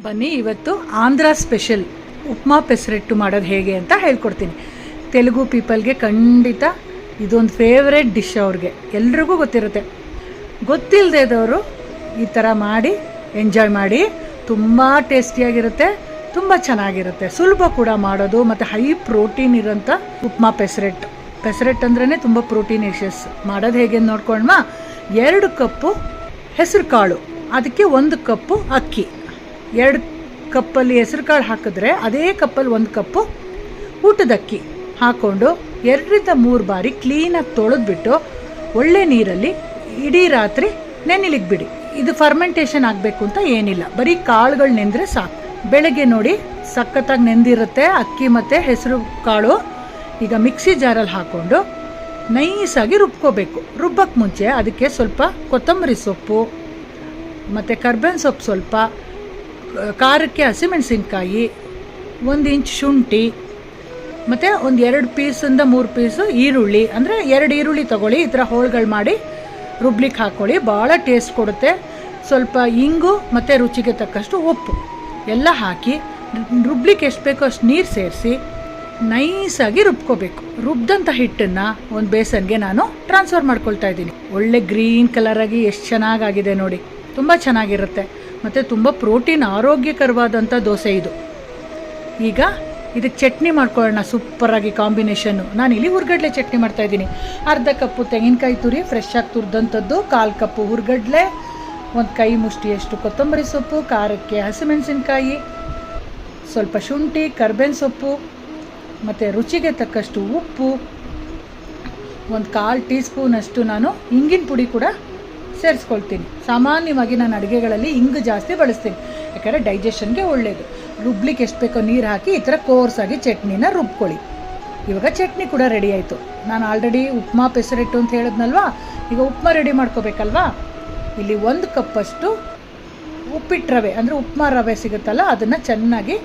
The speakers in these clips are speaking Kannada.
ಬನ್ನಿ ಇವತ್ತು ಆಂಧ್ರ ಸ್ಪೆಷಲ್ ಉಪ್ಮಾ ಪೆಸರೆಟ್ಟು ಮಾಡೋದು ಹೇಗೆ ಅಂತ ಹೇಳ್ಕೊಡ್ತೀನಿ. ತೆಲುಗು ಪೀಪಲ್ಗೆ ಖಂಡಿತ ಇದೊಂದು ಫೇವ್ರೆಟ್ ಡಿಶ್, ಅವ್ರಿಗೆ ಎಲ್ರಿಗೂ ಗೊತ್ತಿರುತ್ತೆ. ಗೊತ್ತಿಲ್ಲದೆ ಇದ್ದವರು ಈ ಥರ ಮಾಡಿ ಎಂಜಾಯ್ ಮಾಡಿ. ತುಂಬ ಟೇಸ್ಟಿಯಾಗಿರುತ್ತೆ, ತುಂಬ ಚೆನ್ನಾಗಿರುತ್ತೆ, ಸುಲಭ ಕೂಡ ಮಾಡೋದು. ಮತ್ತು ಹೈ ಪ್ರೋಟೀನ್ ಇರೋಂಥ ಉಪ್ಮಾ ಪೆಸರೆಟ್ಟು ಅಂದ್ರೇ ತುಂಬ ಪ್ರೋಟೀನೇಷಿಯಸ್. ಮಾಡೋದು ಹೇಗೆ ನೋಡ್ಕೊಂಡ್ಮ. 2 ಕಪ್ಪು ಹೆಸರು ಕಾಳು, ಅದಕ್ಕೆ 1 ಕಪ್ಪು ಅಕ್ಕಿ. 2 ಕಪ್ಪಲ್ಲಿ ಹೆಸರು ಕಾಳು ಹಾಕಿದ್ರೆ ಅದೇ ಕಪ್ಪಲ್ಲಿ 1 ಕಪ್ಪು ಊಟದ ಅಕ್ಕಿ ಹಾಕ್ಕೊಂಡು 2ರಿಂದ 3 ಬಾರಿ ಕ್ಲೀನಾಗಿ ತೊಳೆದ್ಬಿಟ್ಟು ಒಳ್ಳೆ ನೀರಲ್ಲಿ ಇಡೀ ರಾತ್ರಿ ನೆನೆಲಿಕ್ಕೆ ಬಿಡಿ. ಇದು ಫರ್ಮೆಂಟೇಷನ್ ಆಗಬೇಕು ಅಂತ ಏನಿಲ್ಲ, ಬರೀ ಕಾಳುಗಳು ನೆಂದರೆ ಸಾಕು. ಬೆಳಗ್ಗೆ ನೋಡಿ ಸಖತ್ತಾಗಿ ನೆಂದಿರುತ್ತೆ ಅಕ್ಕಿ ಮತ್ತು ಹೆಸರು ಕಾಳು. ಈಗ ಮಿಕ್ಸಿ ಜಾರಲ್ಲಿ ಹಾಕ್ಕೊಂಡು ನೈಸಾಗಿ ರುಬ್ಕೋಬೇಕು. ರುಬ್ಬಕ್ಕೆ ಮುಂಚೆ ಅದಕ್ಕೆ ಸ್ವಲ್ಪ ಕೊತ್ತಂಬರಿ ಸೊಪ್ಪು ಮತ್ತು ಕರ್ಬೇವಿನ ಸೊಪ್ಪು, ಸ್ವಲ್ಪ ಖಾರಕ್ಕೆ ಹಸಿಮೆಣಸಿನ್ಕಾಯಿ, 1 ಇಂಚ್ ಶುಂಠಿ, ಮತ್ತು ಒಂದು 2 ಪೀಸಿಂದ 3 ಪೀಸು ಈರುಳ್ಳಿ, ಅಂದರೆ 2 ಈರುಳ್ಳಿ ತೊಗೊಳ್ಳಿ. ಈ ಥರ ಹೋಳುಗಳು ಮಾಡಿ ರುಬ್ಲಿಕ್ಕೆ ಹಾಕ್ಕೊಳ್ಳಿ, ಭಾಳ ಟೇಸ್ಟ್ ಕೊಡುತ್ತೆ. ಸ್ವಲ್ಪ ಇಂಗು ಮತ್ತು ರುಚಿಗೆ ತಕ್ಕಷ್ಟು ಉಪ್ಪು ಎಲ್ಲ ಹಾಕಿ ರುಬ್ಲಿಕ್ಕೆ ಎಷ್ಟು ಬೇಕೋ ಅಷ್ಟು ನೀರು ಸೇರಿಸಿ ನೈಸಾಗಿ ರುಬ್ಕೋಬೇಕು. ರುಬ್ದಂಥ ಹಿಟ್ಟನ್ನು ಒಂದು ಬೇಸನ್ಗೆ ನಾನು ಟ್ರಾನ್ಸ್ಫರ್ ಮಾಡ್ಕೊಳ್ತಾ ಇದ್ದೀನಿ. ಒಳ್ಳೆ ಗ್ರೀನ್ ಕಲರಾಗಿ ಎಷ್ಟು ಚೆನ್ನಾಗಾಗಿದೆ ನೋಡಿ, ತುಂಬ ಚೆನ್ನಾಗಿರುತ್ತೆ. ಮತ್ತು ತುಂಬ ಪ್ರೋಟೀನ್ ಆರೋಗ್ಯಕರವಾದಂಥ ದೋಸೆ ಇದು. ಈಗ ಇದಕ್ಕೆ ಚಟ್ನಿ ಮಾಡ್ಕೊಳ್ಳೋಣ, ಸೂಪರಾಗಿ ಕಾಂಬಿನೇಷನ್ನು. ನಾನಿಲ್ಲಿ ಹುರ್ಗಡ್ಲೆ ಚಟ್ನಿ ಮಾಡ್ತಾಯಿದ್ದೀನಿ. ಅರ್ಧ ಕಪ್ಪು ತೆಂಗಿನಕಾಯಿ ತುರಿ ಫ್ರೆಶ್ ಆಗಿ ತುರಿದಂಥದ್ದು, 1/4 ಕಪ್ಪು ಹುರ್ಗಡ್ಲೆ, 1 ಕೈ ಮುಷ್ಟಿಯಷ್ಟು ಕೊತ್ತಂಬರಿ ಸೊಪ್ಪು, ಖಾರಕ್ಕೆ ಹಸಿಮೆಣಸಿನ್ಕಾಯಿ, ಸ್ವಲ್ಪ ಶುಂಠಿ, ಕರ್ಬೇವಿನ ಸೊಪ್ಪು, ಮತ್ತು ರುಚಿಗೆ ತಕ್ಕಷ್ಟು ಉಪ್ಪು, 1/4 ಟೀ ಸ್ಪೂನಷ್ಟು ನಾನು ಇಂಗಿನ ಪುಡಿ ಕೂಡ ಸೇರಿಸ್ಕೊಳ್ತೀನಿ. ಸಾಮಾನ್ಯವಾಗಿ ನಾನು ಅಡುಗೆಗಳಲ್ಲಿ ಇಂಗು ಜಾಸ್ತಿ ಬಳಸ್ತೀನಿ, ಯಾಕಂದರೆ ಡೈಜೆಷನ್ಗೆ ಒಳ್ಳೆಯದು. ರುಬ್ಲಿಕ್ಕೆ ಎಷ್ಟು ಬೇಕೋ ನೀರು ಹಾಕಿ ಈ ಥರ ಕೋರ್ಸಾಗಿ ಚಟ್ನಿನ ರುಬ್ಕೊಳ್ಳಿ. ಇವಾಗ ಚಟ್ನಿ ಕೂಡ ರೆಡಿ ಆಯಿತು. ನಾನು ಆಲ್ರೆಡಿ ಉಪ್ಮಾ ಪೆಸರೆಟ್ಟು ಅಂತ ಹೇಳಿದ್ನಲ್ವಾ, ಈಗ ಉಪ್ಮಾ ರೆಡಿ ಮಾಡ್ಕೋಬೇಕಲ್ವಾ. ಇಲ್ಲಿ 1 ಕಪ್ಪಷ್ಟು ಉಪ್ಪಿಟ್ಟು ರವೆ, ಅಂದರೆ ಉಪ್ಮಾ ರವೆ ಸಿಗುತ್ತಲ್ಲ, ಅದನ್ನು ಚೆನ್ನಾಗಿ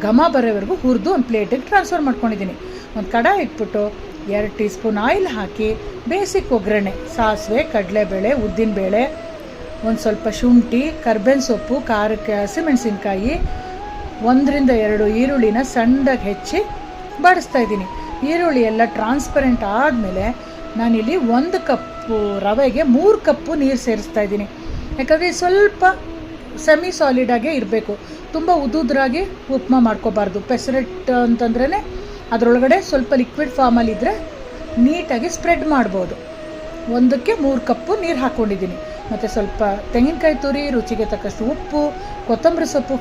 ಘಮ ಬರೋವರೆಗೂ ಹುರಿದು ಒಂದು ಪ್ಲೇಟಿಗೆ ಟ್ರಾನ್ಸ್ಫರ್ ಮಾಡ್ಕೊಂಡಿದ್ದೀನಿ. ಒಂದು ಕಡಾಯಿ ಇಟ್ಬಿಟ್ಟು 2 ಟೀ ಸ್ಪೂನ್ ಆಯಿಲ್ ಹಾಕಿ ಬೇಸಿಕ್ ಒಗ್ಗರಣೆ, ಸಾಸಿವೆ, ಕಡಲೆಬೇಳೆ, ಉದ್ದಿನಬೇಳೆ, ಒಂದು ಸ್ವಲ್ಪ ಶುಂಠಿ, ಕರ್ಬೇವಿನ ಸೊಪ್ಪು, ಖಾರಕ್ಕೆ ಹಸಿಮೆಣಸಿನ್ಕಾಯಿ, 1ರಿಂದ 2 ಈರುಳ್ಳಿನ ಸಣ್ಣದಾಗಿ ಹೆಚ್ಚಿ ಬಾಡಿಸ್ತಾ ಇದ್ದೀನಿ. ಈರುಳ್ಳಿ ಎಲ್ಲ ಟ್ರಾನ್ಸ್ಪರೆಂಟ್ ಆದಮೇಲೆ ನಾನಿಲ್ಲಿ 1 ಕಪ್ಪು ರವೆಗೆ 3 ಕಪ್ಪು ನೀರು ಸೇರಿಸ್ತಾ ಇದ್ದೀನಿ. ಯಾಕಂದರೆ ಸ್ವಲ್ಪ ಸೆಮಿ ಸಾಲಿಡಾಗೇ ಇರಬೇಕು, ತುಂಬ ಉದುದ್ರಾಗಿ ಉಪ್ಮಾ ಮಾಡ್ಕೋಬಾರ್ದು. ಪೆಸರೆಟ್ ಅಂತಂದ್ರೇ ಅದರೊಳಗಡೆ ಸ್ವಲ್ಪ ಲಿಕ್ವಿಡ್ ಫಾರ್ಮಲ್ಲಿದ್ದರೆ ನೀಟಾಗಿ ಸ್ಪ್ರೆಡ್ ಮಾಡ್ಬೋದು. 1ಕ್ಕೆ 3 ಕಪ್ಪು ನೀರು ಹಾಕ್ಕೊಂಡಿದ್ದೀನಿ. ಮತ್ತು ಸ್ವಲ್ಪ ತೆಂಗಿನಕಾಯಿ ತುರಿ, ರುಚಿಗೆ ತಕ್ಕಷ್ಟು ಉಪ್ಪು, ಕೊತ್ತಂಬರಿ ಸೊಪ್ಪು